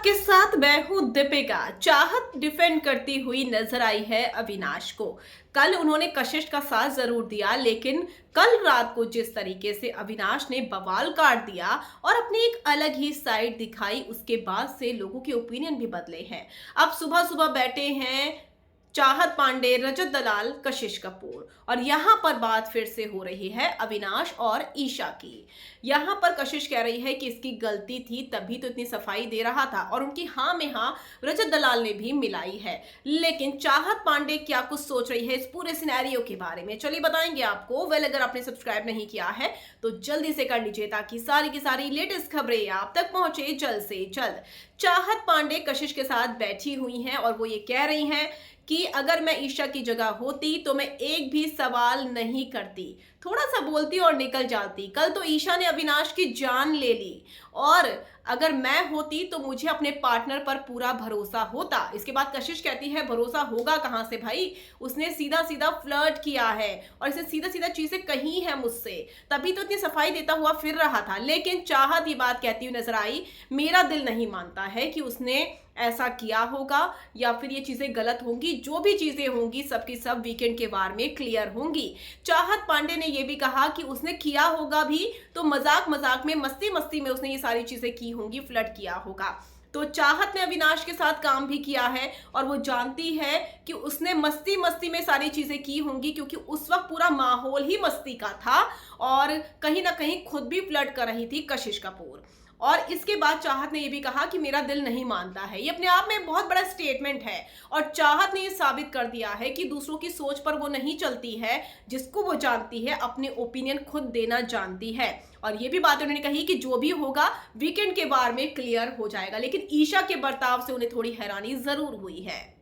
के साथ मैं हूं दीपिका। चाहत डिफेंड करती हुई नजर आई है अविनाश को। कल उन्होंने कशिश का साथ जरूर दिया, लेकिन कल रात को जिस तरीके से अविनाश ने बवाल काट दिया और अपनी एक अलग ही साइड दिखाई, उसके बाद से लोगों के ओपिनियन भी बदले हैं। अब सुबह सुबह बैठे हैं चाहत पांडे, रजत दलाल, कशिश कपूर, और यहां पर बात फिर से हो रही है अविनाश और ईशा की। यहां पर कशिश कह रही है कि इसकी गलती थी, तभी तो इतनी सफाई दे रहा था, और उनकी हाँ में हाँ रजत दलाल ने भी मिलाई है। लेकिन चाहत पांडे क्या कुछ सोच रही है इस पूरे सिनेरियो के बारे में, चलिए बताएंगे आपको। अगर आपने सब्सक्राइब नहीं किया है तो जल्दी से कर लीजिए, ताकि सारी की सारी लेटेस्ट खबरें आप तक पहुंचे जल्द से जल्द। चाहत पांडे कशिश के साथ बैठी हुई हैं और वो ये कह रही हैं कि अगर मैं ईशा की जगह होती तो मैं एक भी सवाल नहीं करती, थोड़ा सा बोलती और निकल जाती। कल तो ईशा ने अविनाश की जान ले ली, और अगर मैं होती तो मुझे अपने पार्टनर पर पूरा भरोसा होता। इसके बाद कशिश कहती है भरोसा होगा कहां से भाई, उसने सीधा सीधा फ्लर्ट किया है और इसे सीधा सीधा चीजें कही है मुझसे, तभी तो इतनी सफाई देता हुआ फिर रहा था। लेकिन चाहत ये बात कहती हुई नजर आई, मेरा दिल नहीं मानता है कि उसने ऐसा किया होगा या फिर ये चीजें गलत होंगी। जो भी चीजें होंगी सबकी सब वीकेंड के बार में क्लियर होंगी। चाहत पांडे ने यह भी कहा कि उसने किया होगा भी तो मजाक मजाक में, मस्ती मस्ती में उसने ये सारी चीजें की होंगी, फ्लर्ट किया होगा। तो चाहत ने अविनाश के साथ काम भी किया है और वो जानती है कि उसने मस्ती मस्ती में सारी चीजें की होंगी, क्योंकि उस वक्त पूरा माहौल ही मस्ती का था और कहीं ना कहीं खुद भी फ्लर्ट कर रही थी कशिश कपूर। और इसके बाद चाहत ने यह भी कहा कि मेरा दिल नहीं मानता है। ये अपने आप में बहुत बड़ा स्टेटमेंट है, और चाहत ने यह साबित कर दिया है कि दूसरों की सोच पर वो नहीं चलती है, जिसको वो जानती है अपने ओपिनियन खुद देना जानती है। और ये भी बात उन्होंने कही कि जो भी होगा वीकेंड के बार में क्लियर हो जाएगा। लेकिन ईशा के बर्ताव से उन्हें थोड़ी हैरानी जरूर हुई है।